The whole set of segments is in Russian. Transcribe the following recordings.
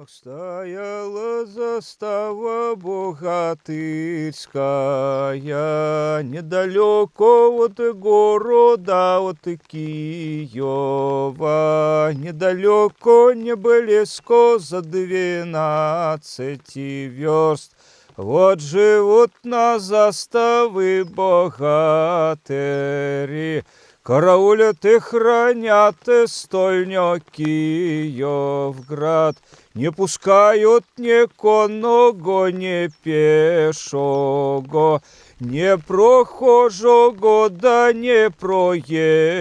Ах, стояла застава богатырская, недалеко от города, от Киева, недалеко, не близко, за 12 верст. Вот живут на заставы богатыри, караулят и хранят стольню Киевград. Не пускают ни конного, ни пешого, не прохожого, да не проезжого.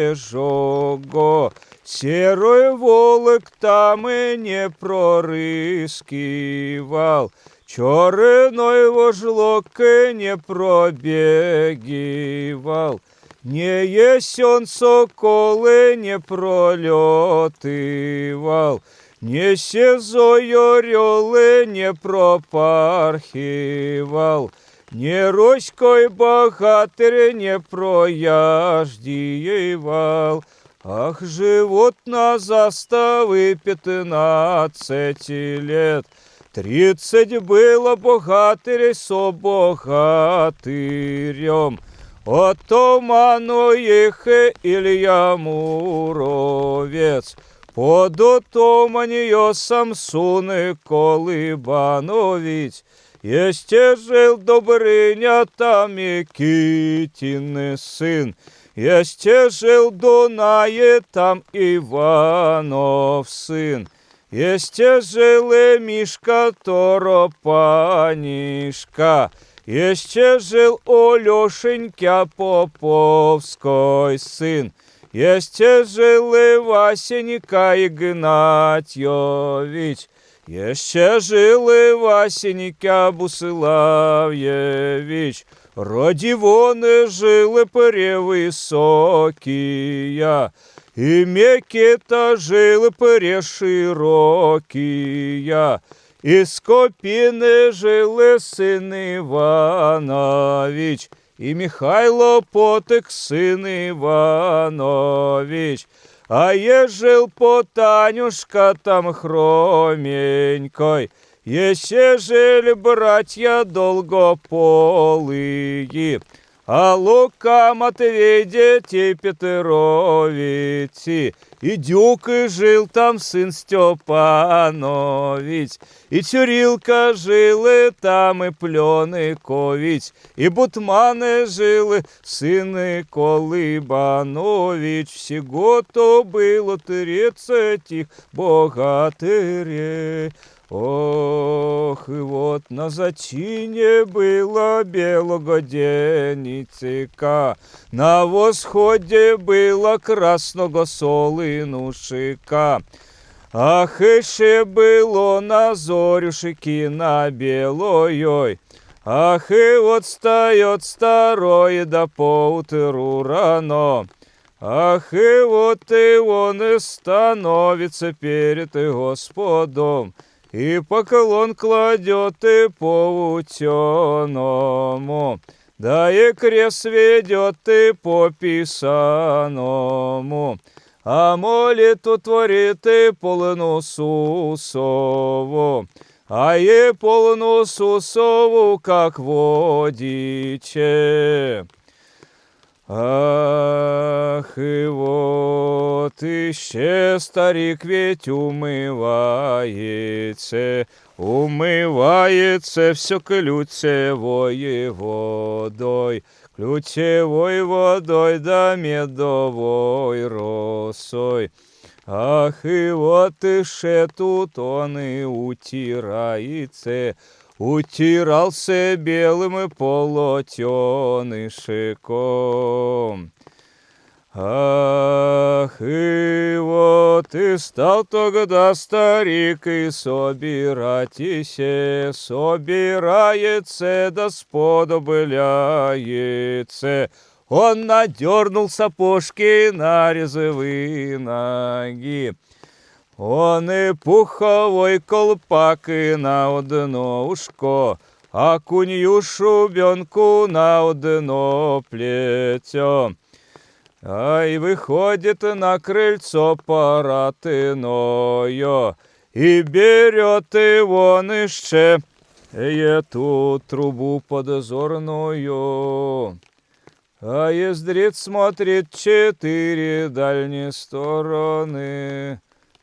Серый волок там и не прорыскивал, черной вожлок и не пробегивал. Не есен соколы не пролетывал, не сизой орелы не пропархивал, не роськой богатырь не прояждивал. Ах, живут на заставы 15 лет, 30 было богатырей со богатырем. Отоману их Илья Муровец, под отоманью Самсон и Колыбанович. Есте жил Добрыня, там и Китин сын, есте жил Дунае, там Иванов сын, есте жил и Мишка Торопанишка, еще жил Олешенька Поповской сын, еще жил и Васенька Игнатьевич, еще жил и Васенька Бусылавьевич. Родивоны жил и превысокие, и Мекета жил и преширокие. Из Копины жил и сын Иванович, и Михайло Потык сын Иванович. А жил Потанюшка там хроменькой, еще жили братья Долгополые, а Лука, Матвей, дети Петровичи. И Дюка жил там сын Степанович, и Чурилка жил и там, и Пленыкович, и Бутманы жил и сын Колыбанович. Всего-то было 30 богатырей. Ох, и вот на зачине было белого денницика, на восходе было красного солынушика. Ах, ище было на зорюшики на белой, ах, и вот встает старой до поутру рано. Ах, и вот и он и становится перед Господом, и поклон кладет и по ученому, да и крест ведет и по писаному, а молитву творит и полну сусову, а и полну сусову, как водиче. Ах, и вот еще старик ведь умывается все ключевой водой, ключевой водой да медовой росой. Ах, и вот еще тут он и утирается, утирался белым полотенышком. Ах, и вот и стал тогда старик и собирается да сподобляется. Он надернул сапожки на резвые ноги, он и пуховой колпак и на одно ушко, а кунью шубенку на одно плетё. Ай, выходит на крыльцо поратыною, и берет его нище эту трубу подзорную. А ездрит смотрит 4 дальние стороны.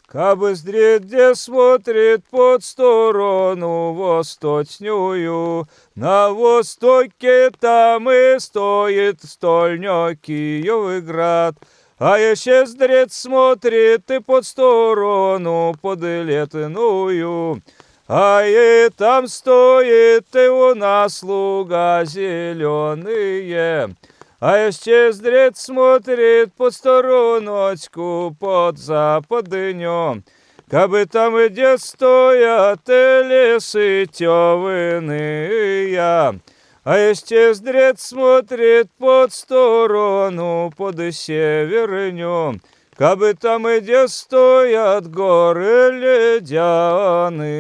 Кабы здрит, где смотрит под сторону восточную, на востоке там и стоит стольня Киевый град. А еще здрит смотрит и под сторону подлетную, а и там стоит и у нас луга зеленые. А еще здрит смотрит под стороночку под западню, кабы там где стоят и лесы тёвыные. А еще здрит смотрит под сторону под северню, кабы там где стоят горы ледяные.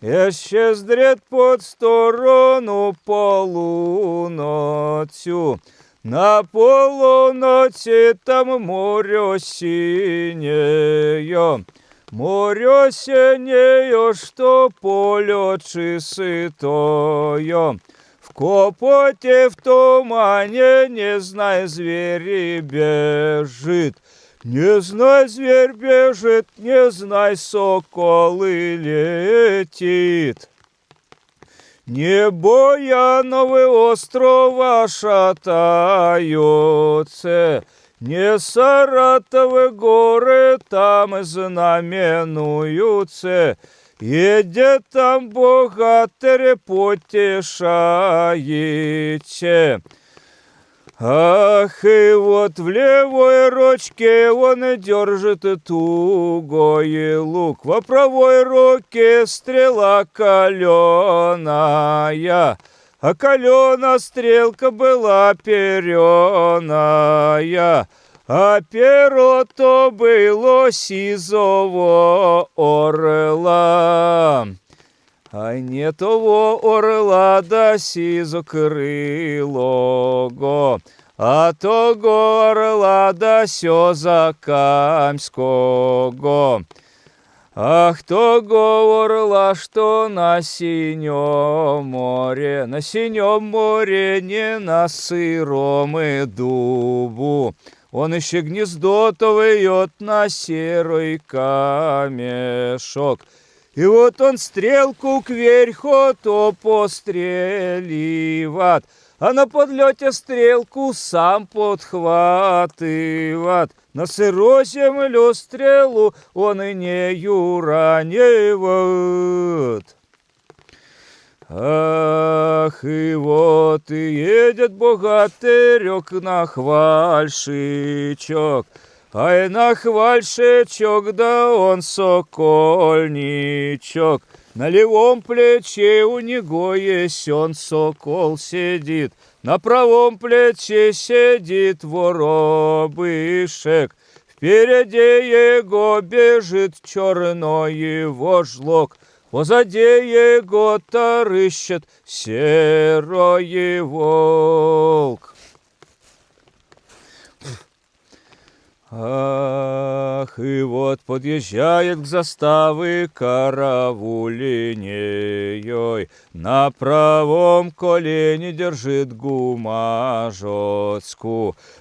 Еще здрит под сторону полуночью, на полуночи там море синее, море синее, что поле чистое. В копоте, в тумане, не знай, звери бежит. Не знай, зверь бежит, не знай, сокол и летит. Не Бояновы острова шатаются, не Саратовы горы там знаменуются. Едет там богатырь потешаете. Ах, и вот в левой ручке он держит тугой лук, во правой руке стрела каленая, а калена стрелка была переная, а перо то было сизого орла. А не того орла да сизокрылого, а того орла да сёзакамского. Ах, того орла, что на синем море не на сыром и дубу. Он еще гнездо-то вьет на серый камешок. И вот он стрелку кверху то постреливат, а на подлете стрелку сам подхватыват. На сырой землю стрелу он и не уранивает. Ах, и вот и едет богатырек на хвальшичок, ай на хвальшичок, да он сокольничок. На левом плече у него есть он сокол сидит, на правом плече сидит воробышек. Впереди его бежит черной вожлок, позади его рыщет серый волк. Ах, и вот подъезжает к заставе караулиней, на правом колене держит гумажоцку,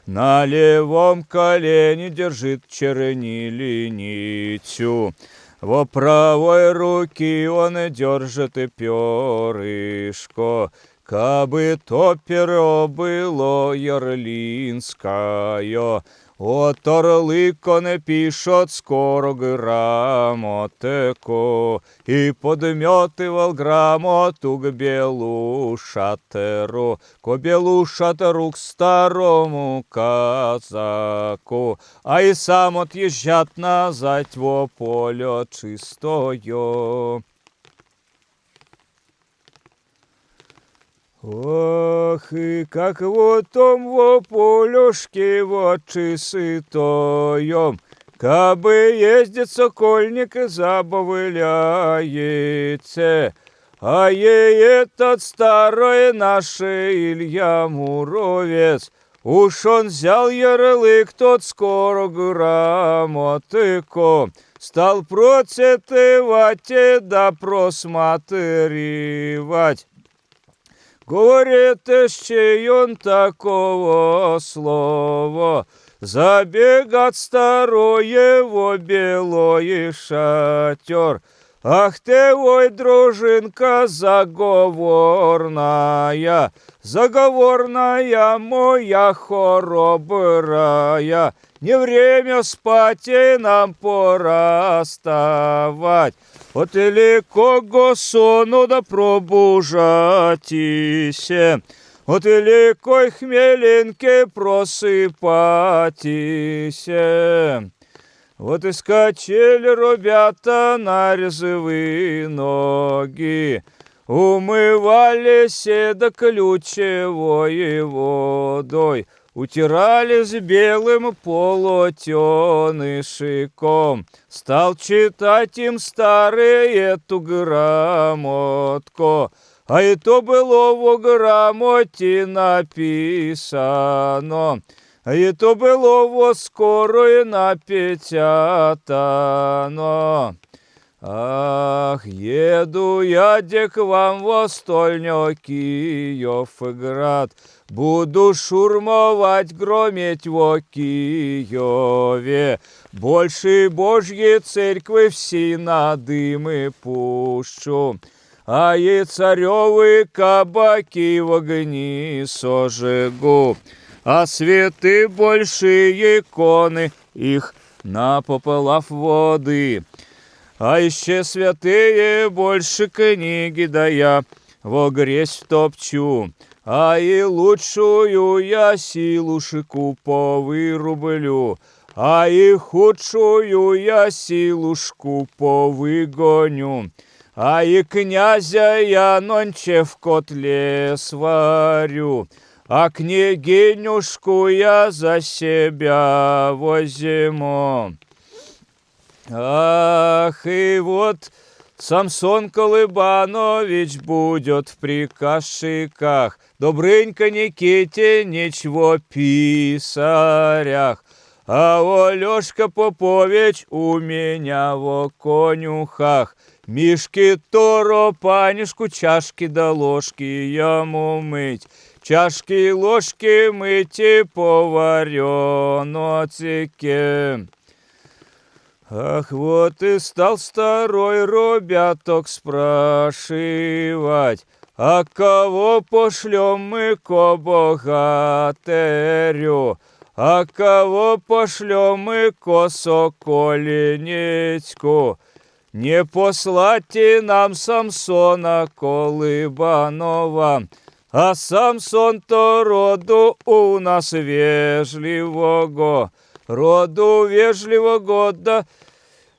на левом колене держит чернильницу. Во правой руке он держит и перышко, кабы то перо было ярлинское. От орликоне пишет скоро грамотеку, и подметывал грамоту к белу шатеру, к старому казаку, а и сам отъезжат назад во поле чистое. Ох, и как вот том во полюшке вот чистоем, кабы ездит сокольник и забавляется, а ей этот старый наш Илья Муровец, уж он взял ярлык тот скоро грамотыку, стал процитывать да просматривать. Говорит, еще он такого слова, забегат старой его белой шатер. Ах ты, ой, дружинка заговорная, заговорная моя хоробрая, не время спать, и нам пора вставать. От великого сону да пробужатися, от великой хмелинки просыпатися. Вот и скачали ребята на резвые ноги, умывались да ключевой водой, утирались белым полотенышиком. Стал читать им старый эту грамотку, а и то было в грамоте написано, а и то было во скорой напечатано. Ах, еду я к вам во стольню Киевград, буду шурмовать, грометь во Киеве, больше Божьей церкви все на дымы пущу, а и царевы кабаки в огни сожгу, а святы большие иконы их на попелав воды. А еще святые больше книги да я во грязь втопчу, а и лучшую я силушку повырублю, а и худшую я силушку повыгоню, а и князя я нонче в котле сварю, а княгинюшку я за себя возьму. Ах, и вот Самсон Колыбанович будет в приказчиках, Добрынька Никитинич во писарях, а Алешка Попович у меня во конюхах. Мишки Торопанишку чашки да ложки ему мыть, чашки и ложки мыть и по варенотике. Ах, вот и стал старой робяток спрашивать, а кого пошлем мы ко богатырю, а кого пошлем мы ко Соколенецку? Не послать нам Самсона Колыбанова, а Самсон-то роду у нас вежливого, роду вежливого да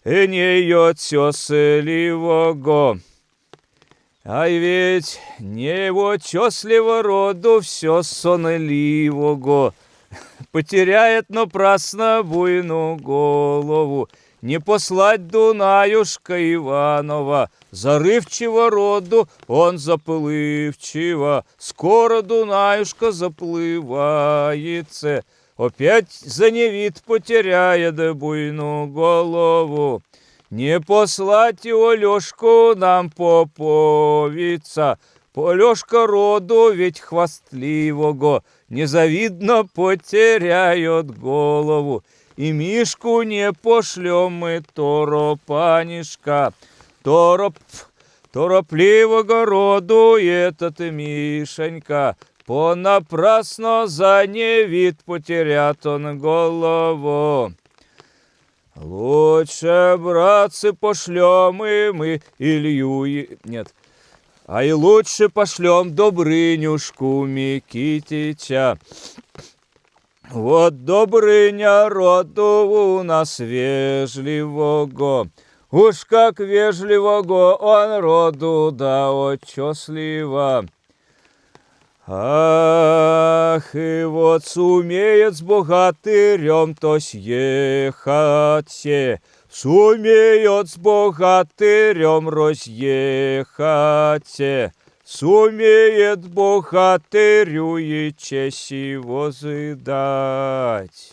не отсесливого. Ай ведь не его чесливо роду все сонливого, потеряет напрасно буйну голову. Не послать Дунаюшка Иванова, зарывчиво роду он заплывчиво, скоро Дунаюшка заплывается, опять за невид потеряет буйну голову. Не послать и Алешку нам поповица, Алешка роду ведь хвастливого, незавидно потеряет голову. И Мишку не пошлем мы Торопанишка, торопливого роду этот Мишенька, понапрасно за невид потерят он голову. Лучше, братцы, пошлем и мы Илью, нет, а и лучше пошлем Добрынюшку Микитича. Вот Добрыня роду у нас вежливого, уж как вежливого он роду да отчеслива. Ах, и вот сумеет с богатырем то съехать, сумеет с богатырем разъехать, сумеет богатырю и честь его задать.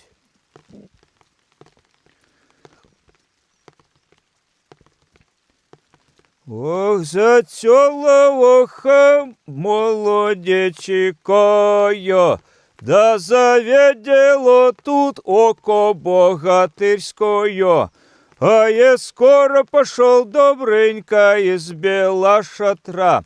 Ох, зацёловоха молодечикое, да завидело тут око богатырское. А я скоро пошел добренько из бела шатра,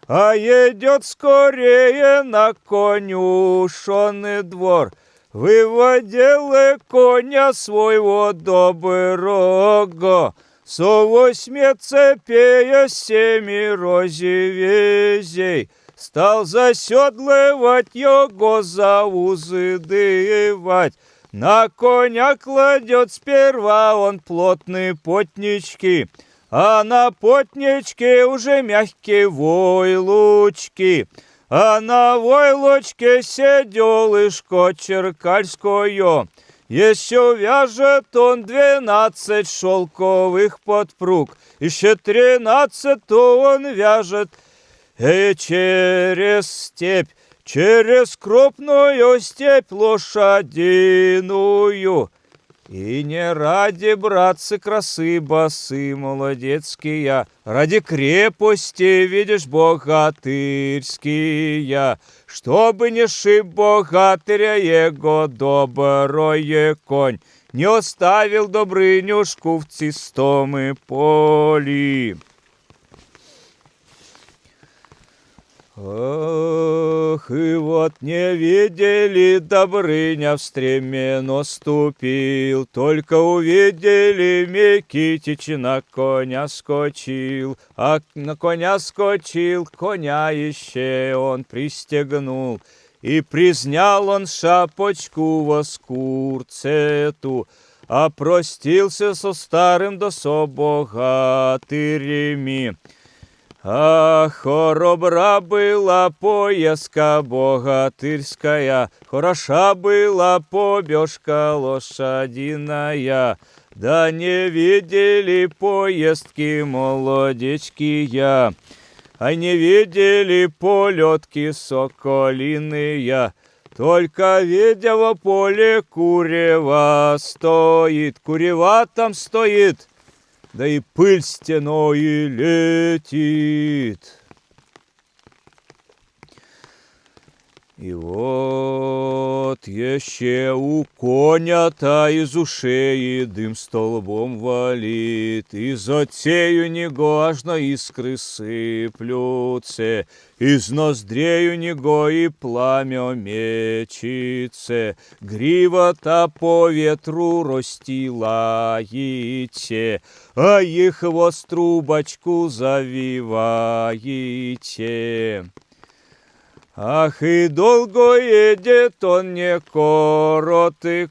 а идет скорее на конюшенный двор. Выводил коня своего доброго, со 8 цепей 7 розевезей. Стал заседлывать его, за узы дывать. На коня кладет сперва он плотные потнички, а на потничке уже мягкие войлочки. А на войлочке седелышко черкальское. Еще вяжет он 12 шелковых подпруг, еще 13 он вяжет через степь, через крупную степь лошадиную. И не ради, братцы, красы басы молодецкие, ради крепости, видишь, богатырские, чтобы не шиб богатыря его доброе конь, не оставил Добрынюшку в чистом поле. Ох, и вот не видели, Добрыня в стреме наступил, только увидели, Микитич на коня скочил, а на коня скочил, коня еще он пристегнул, и признял он шапочку во скурцету, а простился со старым да со богатырями. Ах, хоробра была поездка богатырская, хороша была побежка лошадиная, да не видели поездки молодечкие, а не видели полетки соколиные, только видя во поле курева стоит, курева там стоит, да и пыль стеной летит. И вот еще у коня-то из ушей дым столбом валит, из отею негожно искры сыплются, из ноздрей у него и пламя мечется, грива-то по ветру растилаете, а их хвост трубочку завиваете. Ах, и долго едет он, не коротко,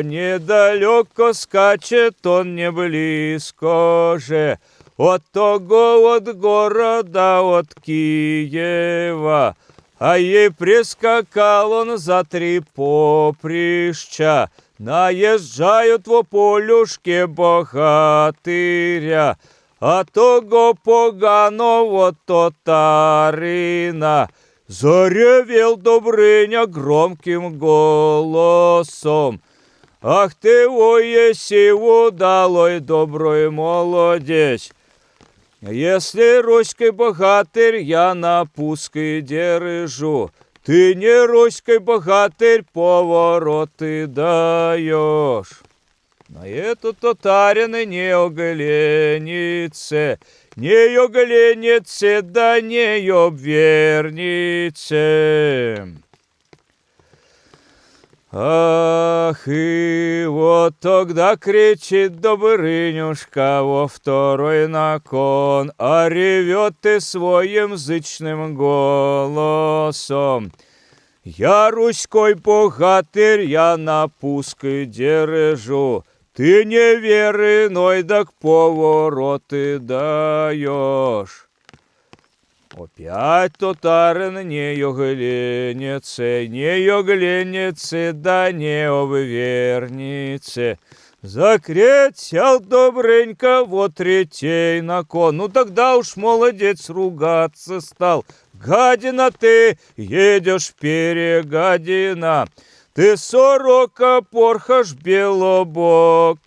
недалеко скачет он, не близко же, от того от города, от Киева, а ей прискакал он за 3 поприща, наезжают во полюшке богатыря, а того поганого татарина. Заревел Добрыня громким голосом. Ах ты, ой, еси удалой добрый молодец! Если руський богатырь я на пуски держу, ты не руський богатырь повороты даешь. На это татарин не оглянется, не оглянется, да не обвернется. Ах, и вот тогда кричит Добрынюшка во второй на кон, а ревет ты своим зычным голосом. Я руськой богатырь, я на пуски держу, ты не верный, да к повороты даешь. Опять татарин не оглянется, да не обвернется. Закричал Добрынька вот третей на кон. Ну тогда уж молодец ругаться стал. Гадина ты, едешь перегадина. Ты сорока порхаш белобокая,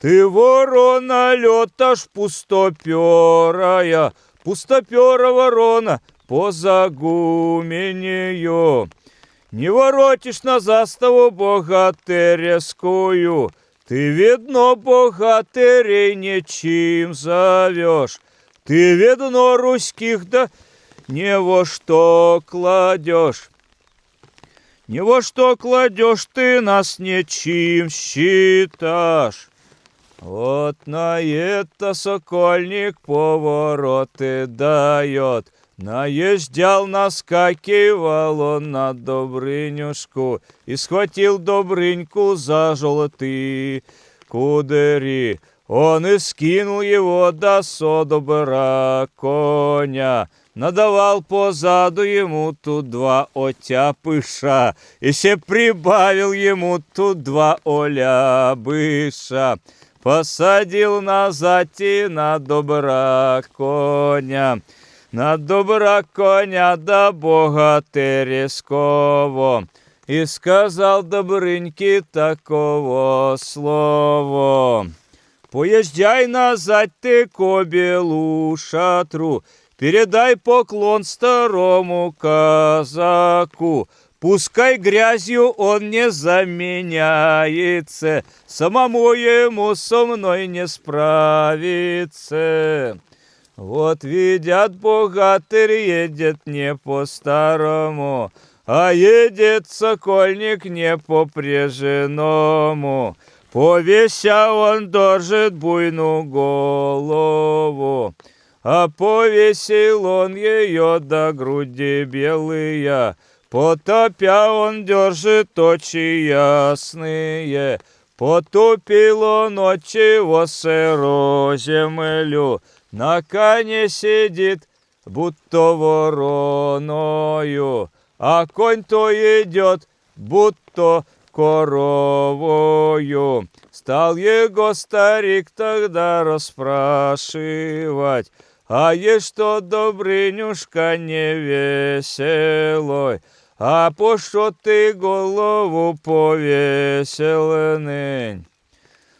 Ты, ворона, леташь пустоперая, пустопера ворона по загуменью. Не воротишь на заставу богатырскую, ты, видно, богатырей нечим зовешь. Ты, видно, русских да не во что кладешь. Не во что кладешь, ты нас нечим считаешь. Вот на это сокольник повороты дает. Наезжал, наскакивал он на Добрынюшку и схватил Добрыньку за золотые кудри. Он и скинул его до добра коня, надавал позаду ему тут 2 отяпыша, и се прибавил ему тут 2 олябыша. Посадил назад и на добра коня, на добра коня до богатырского. И сказал Добрыньке такого слова: поезжай назад ты ко белу шатру, передай поклон старому казаку. Пускай грязью он не заменяется, самому ему со мной не справиться. Вот видят, богатырь едет не по-старому, а едет сокольник не по-прежнему. Повеся он держит буйную голову, а повесил он ее до груди белые. Потопя он держит очи ясные, потупил он очи во сыру землю. На коне сидит, будто вороною, а конь то идет, будто коровою. Стал его старик тогда расспрашивать: а есть что, Добрынюшка, не веселой? А по что ты голову повесил нынь?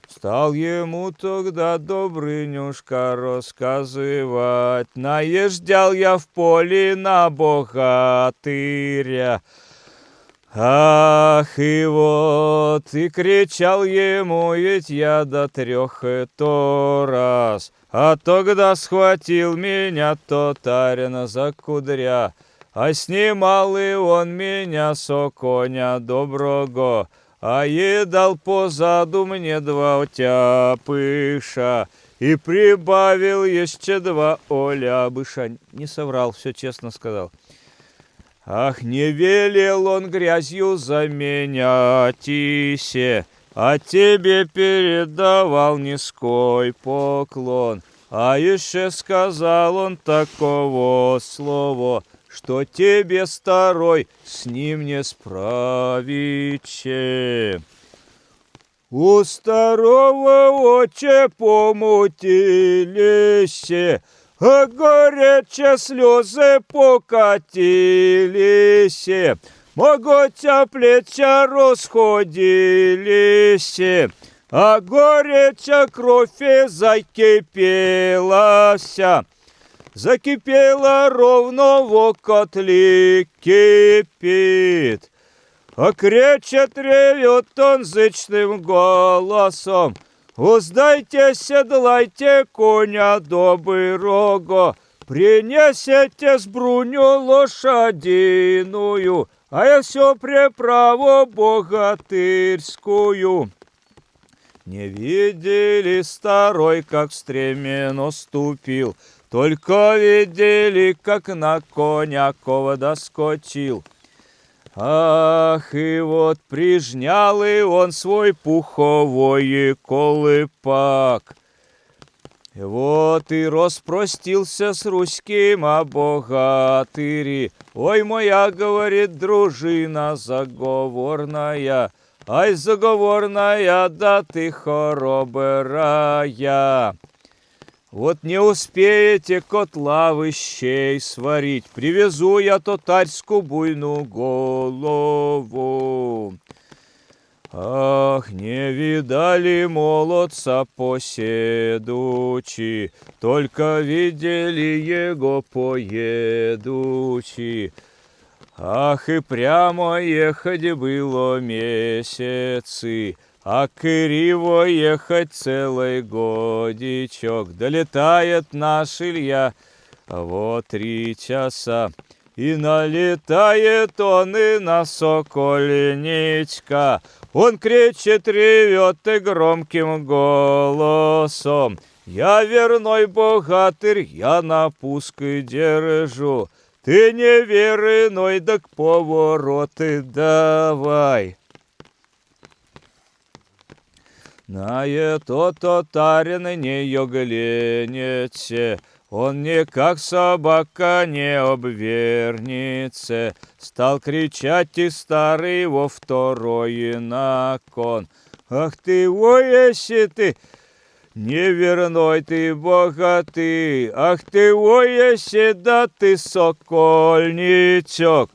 Стал ему тогда Добрынюшка рассказывать: наезжал я в поле на богатыря. Ах, и вот, и кричал ему ведь я до 3 раз, а тогда схватил меня татарин за кудря, а снимал и он меня со коня доброго, а едал позаду мне 2 отяпыша, и прибавил еще 2 олябыша. Не соврал, все честно сказал. Ах, не велел он грязью заменять, а тебе передавал низкой поклон. А еще сказал он такого слова, что тебе, старой, с ним не справиче. У старого очи помутились, а горячие слезы покатились, моготя плеча расходились, а горячая кровь закипелась. Закипела ровно в котле кипит, а кричит, ревет он зычным голосом: уздайте, седлайте коня доброго, принесете сбруню лошадиную, а я все преправу богатырскую. Не видели старой, как стременно ступил, только видели, как на коня ковда скочил. Ах, и вот прижнял и он свой пуховой колыпак. И вот и распростился с русским о богатыре. Ой, моя, говорит, дружина заговорная, ай, заговорная, да ты хоробрая. Вот не успеете котла вы щей сварить, привезу я татарскую буйную голову. Ах, не видали молодца поседучи, только видели его поедучи. Ах, и прямо ехать было месяцы, а криво ехать целый годичок. Долетает наш Илья вот 3 часа, и налетает он и на сокольничка. Он кричит, ревет и громким голосом: я верной богатырь, я на пуск держу. Ты неверный, так повороты давай. На это татарин не глянется, он никак собака не обвернется. Стал кричать и старый во второй након: ах ты, ой, если ты неверной ты богатый, ах ты, ой, если да ты сокольничок,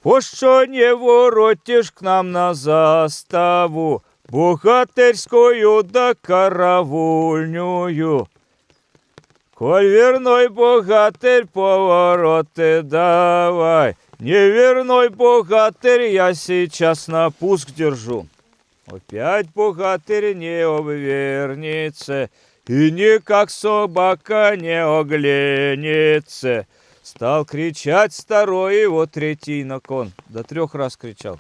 пощо не воротишь к нам на заставу богатырскую да караульную? Коль верной богатырь, повороты давай. Неверной богатырь, я сейчас на пуск держу. Опять богатырь не обвернется, и никак собака не оглянется. Стал кричать старой его 3-й након, до 3 раз кричал: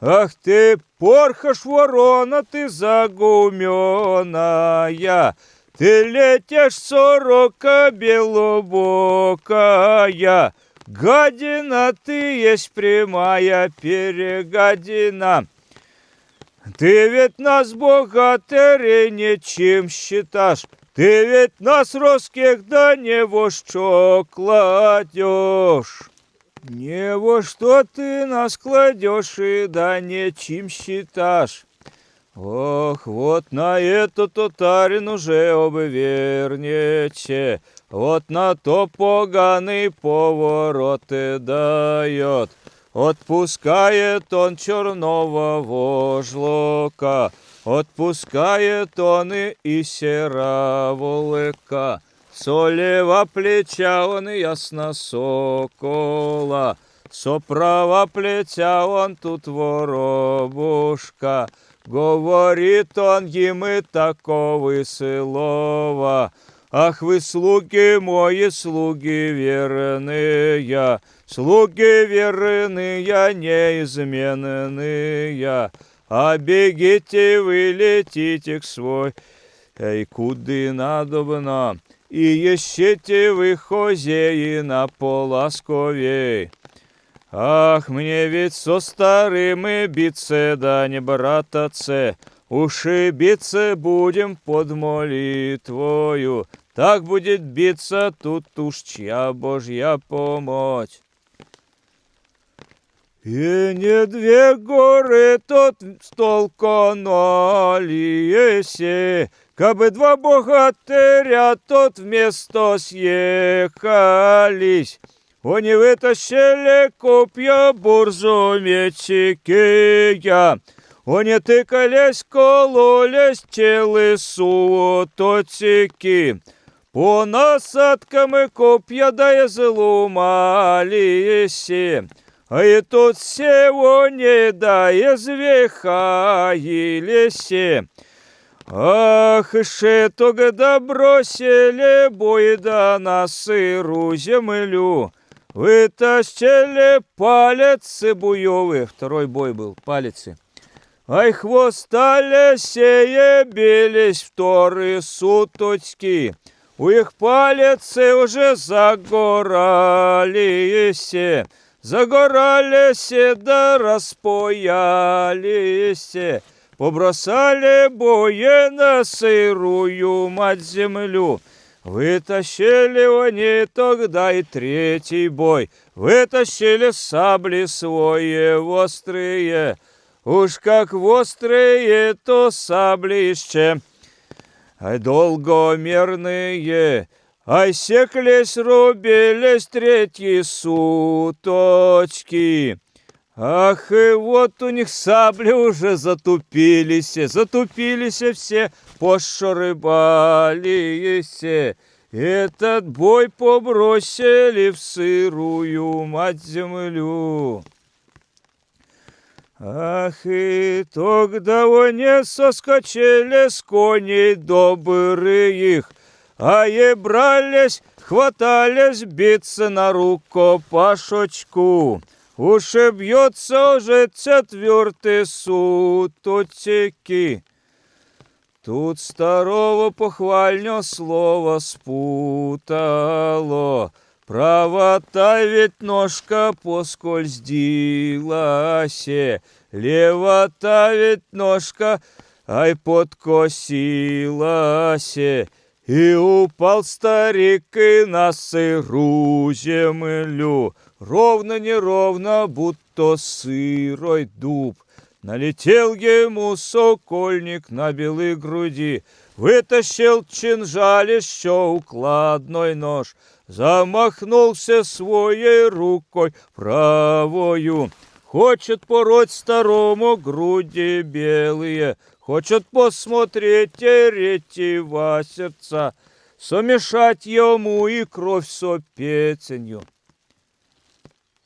ах ты, порхаш ворона, ты загуменная, ты летишь, сорока белобокая, гадина ты есть прямая перегадина. Ты ведь нас, богатырей, ничем считашь, ты ведь нас, русских, да не во что кладешь. Не во что ты нас кладешь и да нечем считашь. Ох, вот на это татарин уже обвернется, вот на то поганый повороты дает. Отпускает он черного вожлока, отпускает он и сероволыка. Со лева плеча он ясно сокола, со права плеча он тут воробушка. Говорит он им и такого слова: ах вы, слуги мои, слуги верные, слуги верные, неизменные, а бегите вы, летите к свой, куды надобно, и ищите вы хозяина поласковей. Ах, мне ведь со старыми биться, да не брататься, уши биться будем под молитвою, так будет биться тут уж чья Божья помощь. И не 2 горы тот столкнулись, кабы 2 богатыря тот вместо съехались. Они вытащили копья, бурзу, мечики, они тыкались, кололись, челы сутоцики. По насадкам и копья да и зломались, а и тут всего не да и звехаились. Ах, ше тогда бросили бой да на сыру землю, вытащили палец буевый. 2-й бой был, палицы. Ай, хвостали сея бились 2 суточки. У их палицы уже загорались, да распоялись. Побросали бои на сырую мать землю. Вытащили они тогда и 3-й бой. Вытащили сабли свои острые. Уж как острые, то сабли еще долгомерные. Ай, секлись, рубились 3 суточки. Ах, и вот у них сабли уже затупились все, пошарыбались. Этот бой побросили в сырую мать землю. Ах, и тогда они соскочили с коней добрые их, а и брались, хватались биться на рукопашечку. Уж и бьется уже четвертый суточки. Тут старого похвальное слово спутало. Правота ведь ножка поскольздилась, левота ведь ножка ай подкосилась. И упал старик и на сыру землю, ровно-неровно, будто сырой дуб. Налетел ему сокольник на белой груди, вытащил чинжалище укладной нож, замахнулся своей рукой правою. Хочет пороть старому груди белые, хочет посмотреть ретива сердца, смешать ему и кровь со песенью.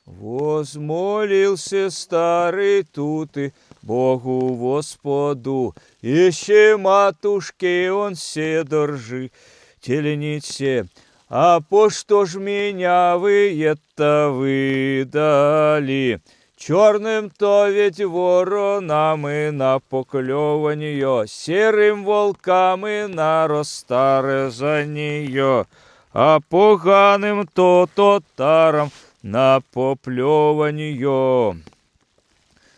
Возмолился старый тут и Богу Господу, еще матушке он се держи, теленице. А по что ж меня вы это выдали? Черным-то ведь воронам и на поклеванье, серым волкам и на растерзанье, а поганым-то татарам на поплеванье.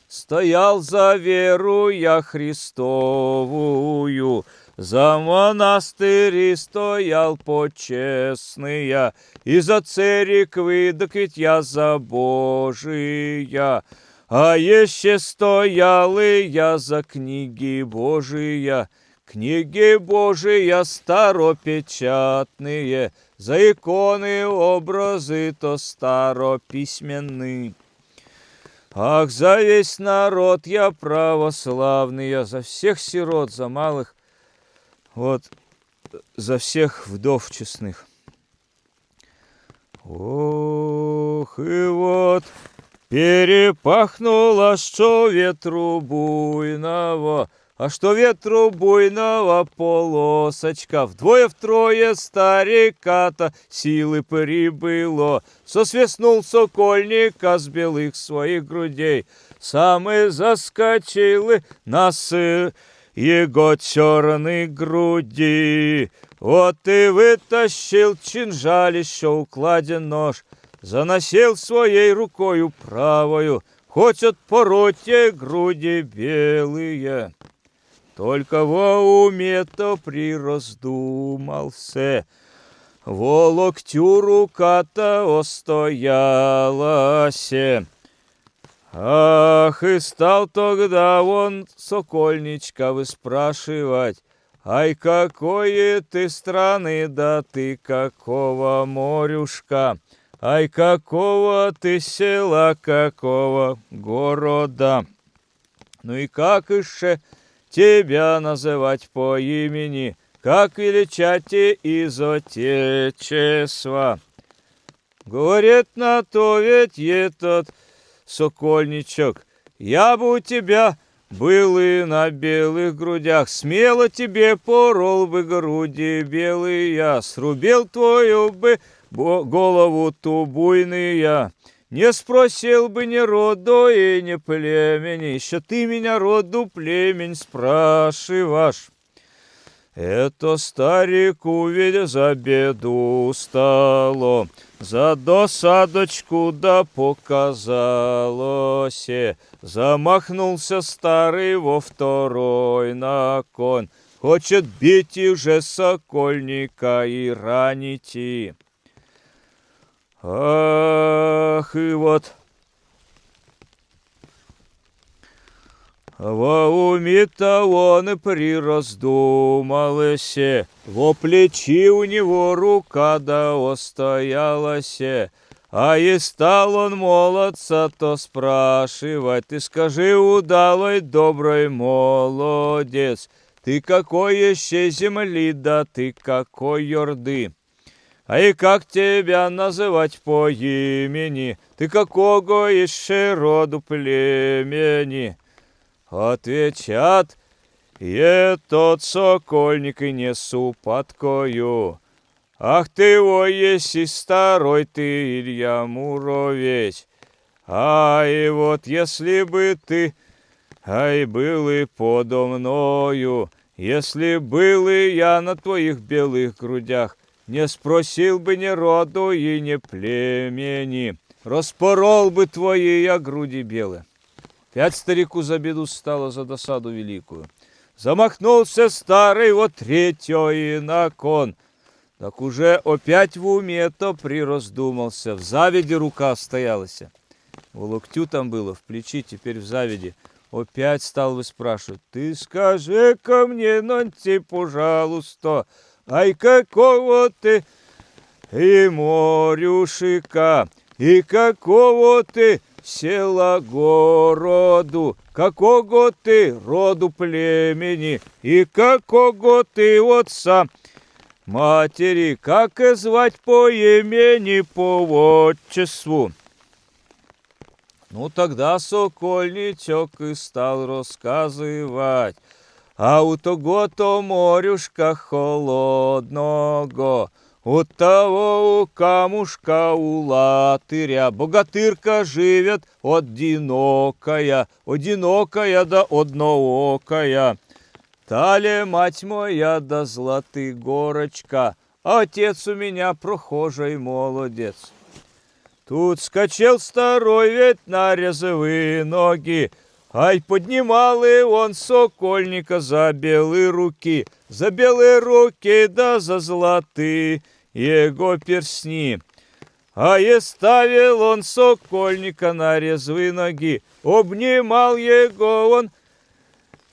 Стоял за веру я Христовую, за монастыри стоял почестный, и за церкви, так ведь я за Божия. А еще стоял и я за книги Божия, книги Божия старопечатные, за иконы, образы то старописьменные. Ах, за весь народ я православный, я за всех сирот, за малых, вот, за всех вдов честных. Ох, и вот перепахнуло, что ветру буйного, а что ветру буйного полосочка, вдвое-втрое старика-то силы прибыло. Сосвистнул сокольника с белых своих грудей, сам и заскочил на его черной груди. Вот и вытащил чинжалище укладен нож, заносил своей рукою правою, хочет пороть те груди белые. Только во уме-то прираздумался, во локтю рука-то остоялась. Ах, и стал тогда он сокольничка выспрашивать: ай, какой ты страны, да ты какого морюшка, ай, какого ты села, какого города, ну и как еще тебя называть по имени, как величать из отечества? Говорит на то ведь этот сокольничок: я бы у тебя был и на белых грудях, смело тебе порол бы груди белые я, срубил твою бы голову ту буйную, не спросил бы ни роду и ни племени, еще ты меня роду племень спрашиваешь. Это старику ведь за беду стало, за досадочку да показалось. Замахнулся старый во второй на кон, хочет бить уже сокольника и ранить. Ах, и вот во уме-то он и прираздумалось, во плечи у него рука да остоялась, А и стал он молодца, то спрашивать: ты скажи, удалой добрый молодец, ты какой еще земли, да ты какой юрды? А и как тебя называть по имени? Ты какого еще роду племени? Отвечат: е тот сокольник и несу подкою. Ах ты, ой, еси старой ты, Илья Муровец. Ай, вот если бы ты, ай, был и подо мною, если был и я на твоих белых грудях, не спросил бы ни роду и ни племени, распорол бы твои я груди белые. Пять старику за беду стало, за досаду великую. Замахнулся старый вот третьей на кон. Так уже опять в уме-то прираздумался, в заведе рука стоялася. В локтю там было, в плечи, теперь в заведе. Опять стал выспрашивать: ты скажи ко мне, нонти, пожалуйста, ай, какого ты и морюшика, и какого ты села городу, какого ты роду племени, и какого ты отца матери, как и звать по имени, по отчеству. Ну, тогда сокольничок и стал рассказывать: а у того-то морюшка холодного, у того у камушка у латыря богатырка живет одинокая, одинокая да одноокая. Талия мать моя да златый горочка, а отец у меня прохожий молодец. Тут скачал старой ведь на резвые ноги, ай, поднимал и он сокольника за белые руки да за золотые его перстни. А и ставил он сокольника на резвые ноги, обнимал его он,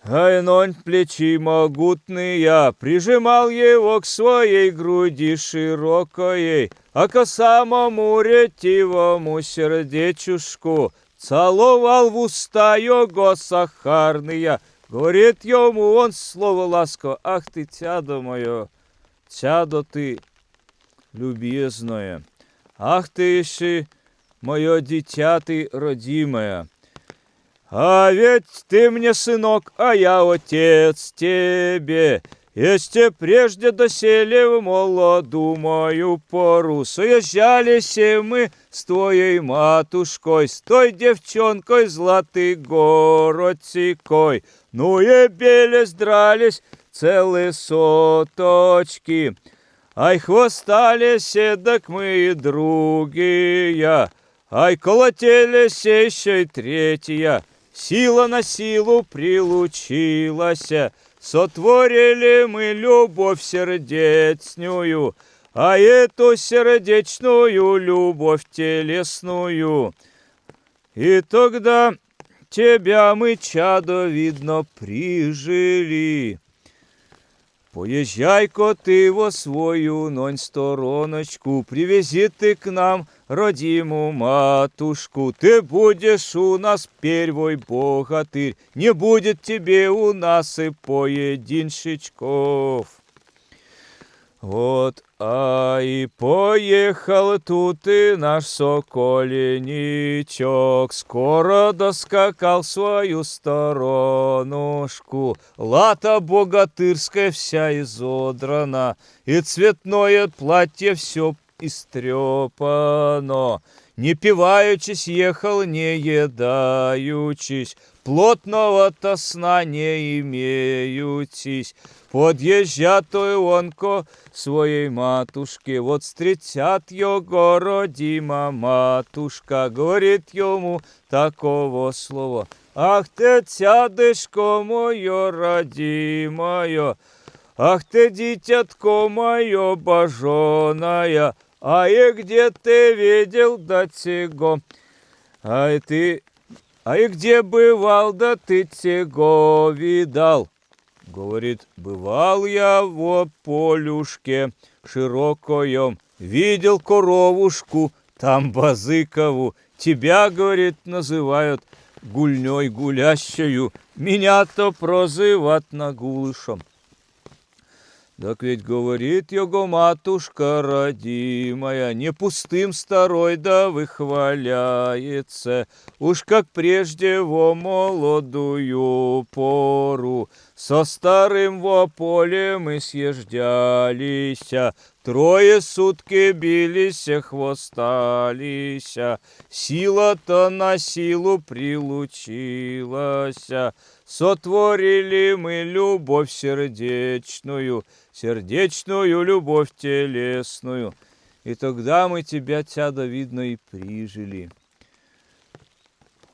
ай, нонь плечи могутные, прижимал его к своей груди широкой, а к самому ретивому сердечушку целовал в уста его сахарные. Говорит ему он слово ласково: ах ты, тядо мое, тядо ты любезное, ах ты еще мое дитя ты родимое. А ведь ты мне сынок, а я отец тебе. Еще прежде досели в молоду мою пору соезжались мы с твоей матушкой, с той девчонкой златой городцикой. Ну и бились, дрались целые соточки, ай, хвостались эдак мы и другие, ай, колотились еще и третья. Сила на силу прилучилась, сотворили мы любовь сердечную, а эту сердечную любовь телесную. И тогда тебя мы, чадо, видно, прижили. Поезжай-ка ты во свою нонь стороночку, привези ты к нам родимую матушку. Ты будешь у нас первый богатырь, не будет тебе у нас и поединщичков. Вот, а и поехал тут и наш соколеничок, скоро доскакал свою сторонушку. Лата богатырская вся изодрана, и цветное платье все истрепано. Не пиваючись ехал, не едаючись, плотного-то сна не имеючись. Подъезжат той он ко своей матушке, вот встретят его родима матушка, говорит ему такого слова: ах ты, тядышко мое родимое, ах ты, дитятко мое боженое, а и где ты видел да сего? А и где бывал да ты сего видал? Говорит: бывал я в полюшке широкоем, видел коровушку там Базыкову. Тебя, говорит, называют гульней гулящую, меня-то прозыват нагулышем. Так ведь говорит его матушка родимая, не пустым старой да выхваляется, уж как прежде во молодую пору со старым во поле мы съезжалися, трое сутки билися, хвосталися, сила-то на силу прилучилася, сотворили мы любовь сердечную, сердечную любовь телесную, и тогда мы тебя, тядо, видно, и прижили.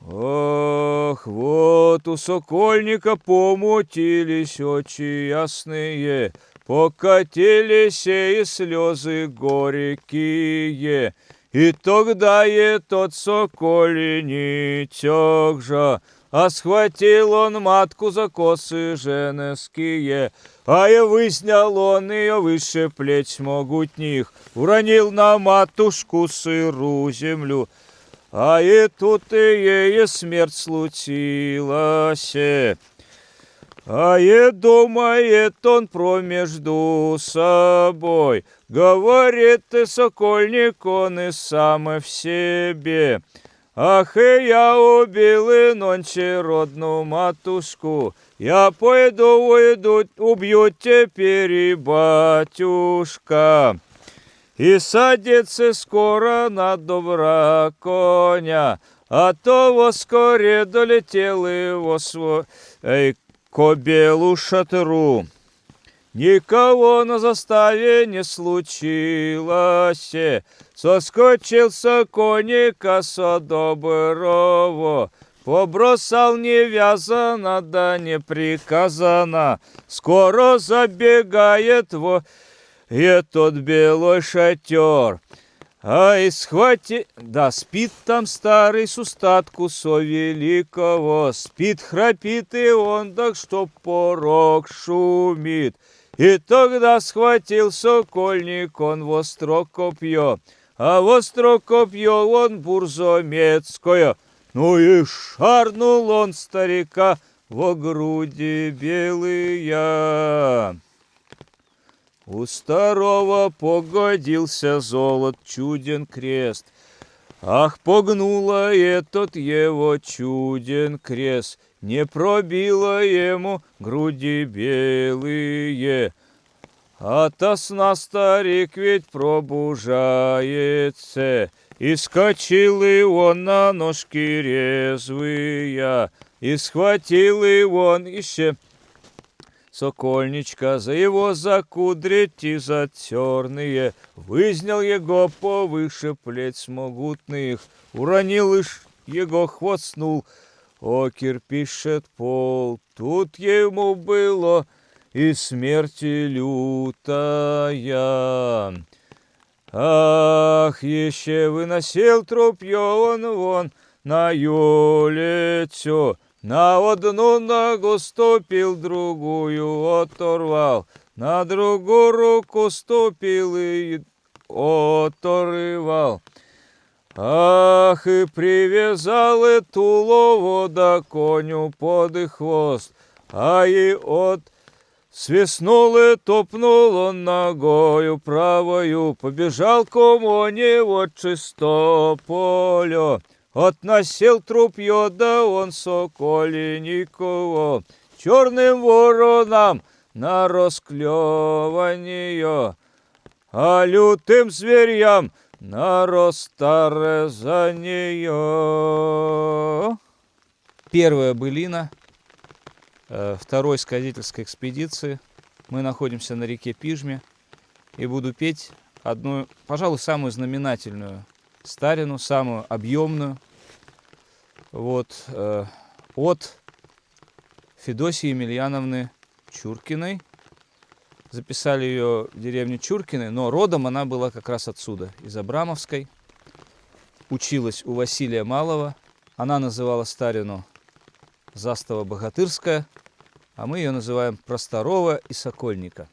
Ох, вот у сокольника помутились очи ясные, покатились и слезы горькие, и тогда тот сокольничок же, а схватил он матку за косы женские, а и выснял он ее выше плеч могутних, уронил на матушку сыру землю, а и тут и ей смерть случилась. А и думает он промежду собой, говорит и сокольник он и сам в себе. Ах, и я убил и нонче родную матушку, я пойду, убью теперь и батюшка. И садится скоро на добра коня, а то воскоре долетел его кобелу шатру. Никого на заставе не случилось, соскочил конника со доброго, побросал невязано да не приказано, скоро забегает тот белый шатер. Ай, схвати, да спит там старый с устатку со великого, спит, храпит и он, так что порог шумит. И тогда схватил сокольник он востро копье, а востро копье он бурзомецкое. Ну и шарнул он старика во груди белые. У старого погодился золот чуден крест. Ах, погнуло этот его чуден крест, не пробило ему груди белые. Ото сна старик ведь пробужается, и скочил и он на ножки резвые, и схватил и он еще сокольничка за его закудрить за черные, вызнял его повыше плеч могутных, уронил ишь его хвостнул, о кирпичет пол, тут ему было и смерти лютая. Ах, еще выносил трупье он вон на улицу, на одну ногу ступил, другую оторвал, на другую руку ступил и оторвал. Ах, и привязал и тулово да коню под и хвост, а и свистнул и топнул он ногою правою, побежал комоне от чисто относил трупье, да он сокольниково черным воронам на расклевание, а лютым зверям на расторзание. Первая былина второй сказительской экспедиции. Мы находимся на реке Пижме, и буду петь одну, пожалуй, самую знаменательную старину, самую объемную, вот, от Федосии Емельяновны Чуркиной. Записали ее в деревне Чуркины, но родом она была как раз отсюда, из Абрамовской. Училась у Василия Малого. Она называла старину Застава Богатырская, а мы ее называем Просторова и Сокольника.